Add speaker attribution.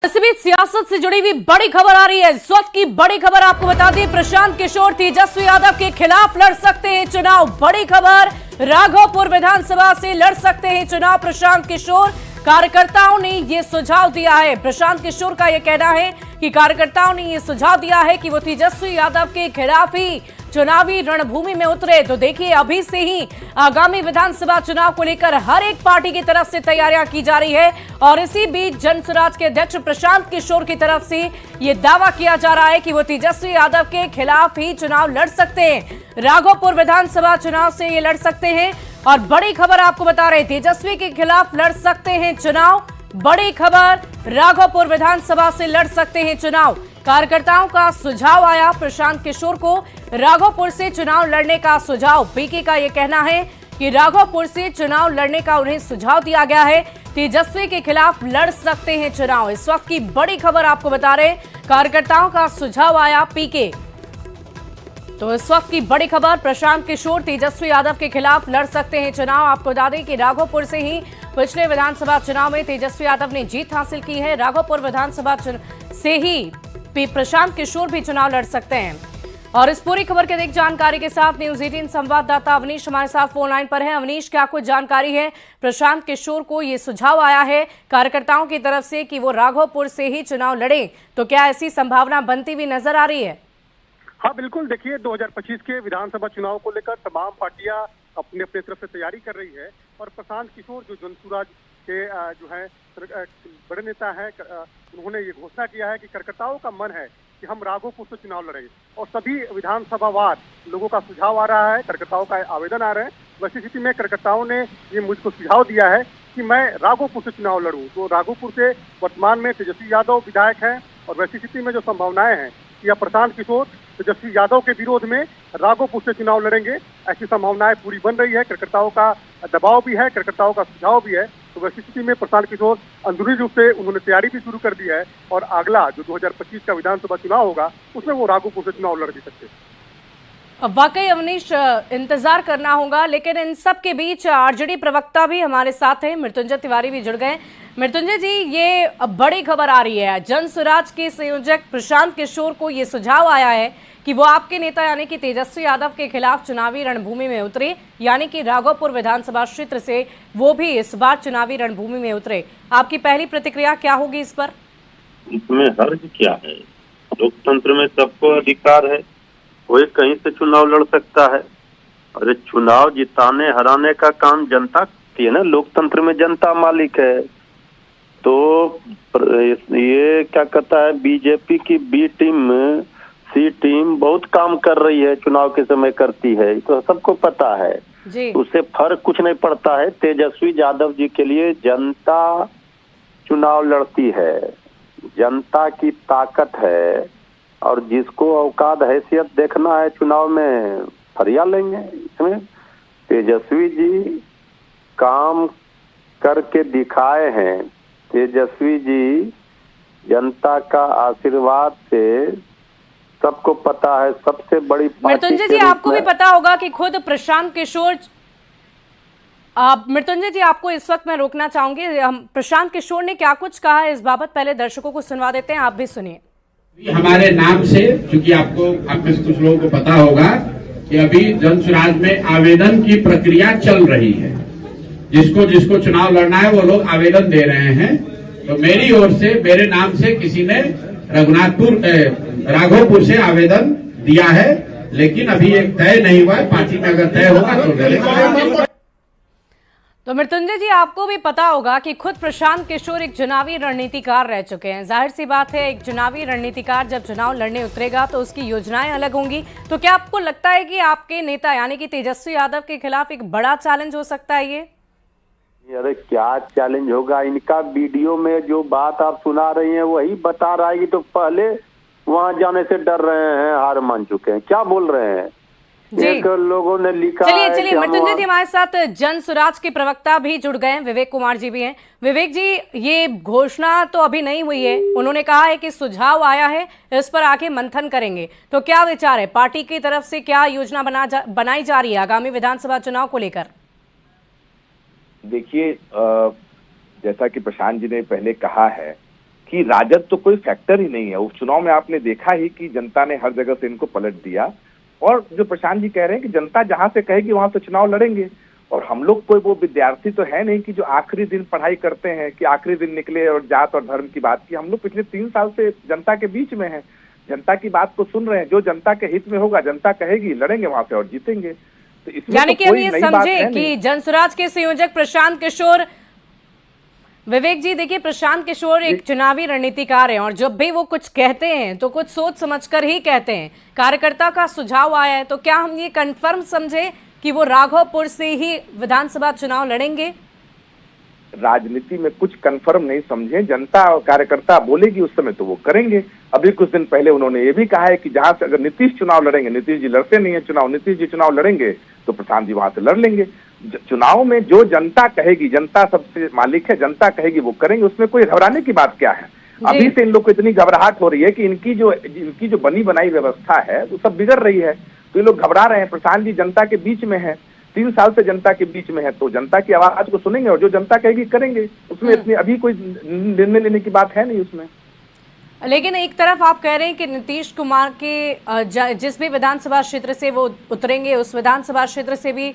Speaker 1: इस बीच सियासत से जुड़ी हुई बड़ी खबर आ रही है। इस वक्त की बड़ी खबर आपको बता दें, प्रशांत किशोर तेजस्वी यादव के खिलाफ लड़ सकते हैं चुनाव। बड़ी खबर, राघोपुर विधानसभा से लड़ सकते हैं चुनाव प्रशांत किशोर। कार्यकर्ताओं ने यह सुझाव दिया है। प्रशांत किशोर का यह कहना है कि कार्यकर्ताओं ने यह सुझाव दिया है कि वो तेजस्वी यादव के खिलाफ ही चुनावी रणभूमि में उतरे। तो देखिए, अभी से ही आगामी विधानसभा चुनाव को लेकर हर एक पार्टी की तरफ से तैयारियां की जा रही है और इसी बीच जनसुराज के अध्यक्ष प्रशांत किशोर की तरफ से यह दावा किया जा रहा है कि वो तेजस्वी यादव के खिलाफ ही चुनाव लड़ सकते हैं। राघोपुर विधानसभा चुनाव से ये लड़ सकते हैं और बड़ी खबर आपको बता रहे, तेजस्वी के खिलाफ लड़ सकते हैं चुनाव। बड़ी खबर, राघोपुर विधानसभा से लड़ सकते हैं चुनाव। कार्यकर्ताओं का सुझाव आया प्रशांत किशोर को राघोपुर से चुनाव लड़ने का सुझाव। पीके का यह कहना है कि राघोपुर से चुनाव लड़ने का उन्हें सुझाव दिया गया है। तेजस्वी के खिलाफ लड़ सकते हैं चुनाव। इस वक्त की बड़ी खबर आपको बता रहे, कार्यकर्ताओं का सुझाव आया पीके। तो इस वक्त की बड़ी खबर, प्रशांत किशोर तेजस्वी यादव के खिलाफ लड़ सकते हैं चुनाव। आपको बता दें कि राघोपुर से ही पिछले विधानसभा चुनाव में तेजस्वी यादव ने जीत हासिल की है। राघोपुर विधानसभा से ही प्रशांत किशोर भी चुनाव लड़ सकते हैं। और इस पूरी खबर के अधिक जानकारी के साथ न्यूज 18 संवाददाता अवनीश हमारे साथ फोन लाइन पर है। अवनीश, क्या कुछ जानकारी है? प्रशांत किशोर को ये सुझाव आया है कार्यकर्ताओं की तरफ से कि वो राघोपुर से ही चुनाव लड़े, तो क्या ऐसी संभावना बनती हुई नजर आ रही है?
Speaker 2: हाँ बिल्कुल, देखिए 2025 के विधानसभा चुनाव को लेकर तमाम पार्टियां अपने अपने तरफ से तैयारी कर रही है और प्रशांत किशोर जो जनसुराज के जो है बड़े नेता है, उन्होंने ये घोषणा किया है कि कार्यकर्ताओं का मन है कि हम राघोपुर से चुनाव लड़ेंगे और सभी विधानसभावार लोगों का सुझाव आ रहा है, कार्यकर्ताओं का आवेदन आ रहे हैं। वैसी स्थिति में कार्यकर्ताओं ने ये मुझको सुझाव दिया है कि मैं राघोपुर से चुनाव लड़ूं। तो राघोपुर से वर्तमान में तेजस्वी यादव विधायक हैं और वैसी स्थिति में जो संभावनाएं हैं कि प्रशांत किशोर तेजस्वी यादव के विरोध में राघोपुर से चुनाव लड़ेंगे, ऐसी संभावनाएं पूरी बन रही है। कार्यकर्ताओं का दबाव भी है, कार्यकर्ताओं का सुझाव भी है। तो वैसी स्थिति में प्रशांत किशोर अंदरूनी रूप से उन्होंने तैयारी भी शुरू कर दी है और अगला जो 2025 का विधानसभा चुनाव होगा उसमें वो राघोपुर से चुनाव लड़ भी सकते हैं।
Speaker 1: अब वाकई अवनीश, इंतजार करना होगा। लेकिन इन सब के बीच आरजेडी प्रवक्ता भी हमारे साथ हैं, मृत्युंजय तिवारी भी जुड़ गए। मृत्युंजय जी, ये बड़ी खबर आ रही है, जनसुराज के संयोजक प्रशांत किशोर को ये सुझाव आया है कि वो आपके नेता यानी कि तेजस्वी यादव के खिलाफ चुनावी रणभूमि में उतरे, यानी कि राघोपुर विधानसभा क्षेत्र से वो भी इस बार चुनावी रणभूमि में उतरे। आपकी पहली प्रतिक्रिया क्या होगी इस पर?
Speaker 3: इसमें हर्ज क्या है? लोकतंत्र में सबको अधिकार है, कोई कहीं से चुनाव लड़ सकता है। अरे चुनाव जिताने हराने का काम जनता की है ना, लोकतंत्र में जनता मालिक है। तो ये क्या कहता है, बीजेपी की बी टीम सी टीम बहुत काम कर रही है, चुनाव के समय करती है, तो सबको पता है
Speaker 1: जी।
Speaker 3: उससे फर्क कुछ नहीं पड़ता है। तेजस्वी यादव जी के लिए जनता चुनाव लड़ती है, जनता की ताकत है और जिसको औकात हैसियत देखना है चुनाव में फरिया लेंगे। इसमें तेजस्वी जी काम करके दिखाए हैं। तेजस्वी जी जनता का आशीर्वाद से, सबको पता है, सबसे बड़ी
Speaker 1: मृत्युंजय जी, आपको भी पता होगा कि खुद प्रशांत किशोर, मृत्युंजय जी आपको इस वक्त मैं रोकना चाहूंगी। प्रशांत किशोर ने क्या कुछ कहा है इस बाबत, पहले दर्शकों को सुनवा देते हैं, आप भी सुनिए।
Speaker 4: हमारे नाम से, क्योंकि आपको आप में से कुछ लोगों को पता होगा कि अभी जनसुराज में आवेदन की प्रक्रिया चल रही है, जिसको जिसको चुनाव लड़ना है वो लोग आवेदन दे रहे हैं। तो मेरी ओर से, मेरे नाम से किसी ने राघोपुर से आवेदन दिया है, लेकिन अभी एक तय नहीं हुआ है। पार्टी में अगर तय होगा तो लड़ेंगे।
Speaker 1: तो मृत्युंजय जी, आपको भी पता होगा कि खुद प्रशांत किशोर एक चुनावी रणनीतिकार रह चुके हैं। जाहिर सी बात है, एक चुनावी रणनीतिकार जब चुनाव लड़ने उतरेगा तो उसकी योजनाएं अलग होंगी। तो क्या आपको लगता है कि आपके नेता यानी कि तेजस्वी यादव के खिलाफ एक बड़ा चैलेंज हो सकता है ये?
Speaker 3: अरे क्या चैलेंज होगा, इनका वीडियो में जो बात आप सुना रही हैं वही बता रहा है कि तो पहले वहां जाने से डर रहे हैं, हार मान चुके हैं। क्या बोल रहे हैं एक लोगों ने लिखा।
Speaker 1: चलिए मृत्युंजय जी, हमारे साथ जनसुराज के प्रवक्ता भी जुड़ गए हैं, विवेक कुमार जी भी हैं। विवेक जी, ये घोषणा तो अभी नहीं हुई है, उन्होंने कहा है कि सुझाव आया है, इस पर आके मंथन करेंगे। तो क्या विचार है, पार्टी की तरफ से क्या योजना बनाई जा रही है आगामी विधानसभा चुनाव को लेकर?
Speaker 5: देखिए, जैसा कि प्रशांत जी ने पहले कहा है कि राजद तो कोई फैक्टर ही नहीं है। उपचुनाव में आपने देखा ही कि जनता ने हर जगह से इनको पलट दिया। और जो प्रशांत जी कह रहे हैं कि जनता जहां से कहेगी वहां से चुनाव लड़ेंगे। और हम लोग कोई वो विद्यार्थी तो है नहीं कि जो आखिरी दिन पढ़ाई करते हैं कि आखिरी दिन निकले और जात और धर्म की बात की। हम लोग पिछले 3 साल से जनता के बीच में हैं, जनता की बात को सुन रहे हैं। जो जनता के हित में होगा, जनता कहेगी, लड़ेंगे वहां से और जीतेंगे। तो इसमें
Speaker 1: यानी
Speaker 5: तो
Speaker 1: कि हम
Speaker 5: कोई
Speaker 1: ये
Speaker 5: नई बात
Speaker 1: समझे
Speaker 5: है
Speaker 1: कि
Speaker 5: नहीं।
Speaker 1: जनसुराज के संयोजक प्रशांत किशोर, विवेक जी देखिए, प्रशांत किशोर एक चुनावी रणनीतिकार हैं और जब भी वो कुछ कहते हैं तो कुछ सोच समझकर ही कहते हैं। कार्यकर्ता का सुझाव आया है, तो क्या हम ये कंफर्म समझे कि वो राघोपुर से ही विधानसभा चुनाव लड़ेंगे?
Speaker 5: राजनीति में कुछ कंफर्म नहीं समझे। जनता और कार्यकर्ता बोलेगी उस समय तो वो करेंगे। अभी कुछ दिन पहले उन्होंने ये भी कहा है कि जहां से अगर नीतीश चुनाव लड़ेंगे, नीतीश जी लड़ते नहीं है चुनाव, नीतीश जी चुनाव लड़ेंगे तो प्रशांत जी वहां से लड़ लेंगे। चुनाव में जो जनता कहेगी, जनता सबसे मालिक है, जनता कहेगी वो करेंगे। उसमें कोई घबराने की बात क्या है? अभी से इन लोग को इतनी घबराहट हो रही है कि इनकी जो बनी बनाई व्यवस्था है वो सब बिगड़ रही है, तो ये लोग घबरा रहे हैं। प्रशांत जी जनता के बीच में है, 3 साल से जनता के बीच में है, तो जनता की आवाज को सुनेंगे और जो जनता कहेगी करेंगे। उसमें इतनी अभी कोई निर्णय लेने की बात है नहीं उसमें।
Speaker 1: लेकिन एक तरफ आप कह रहे हैं कि नीतीश कुमार के जिस भी विधानसभा क्षेत्र से वो उतरेंगे उस विधानसभा क्षेत्र से भी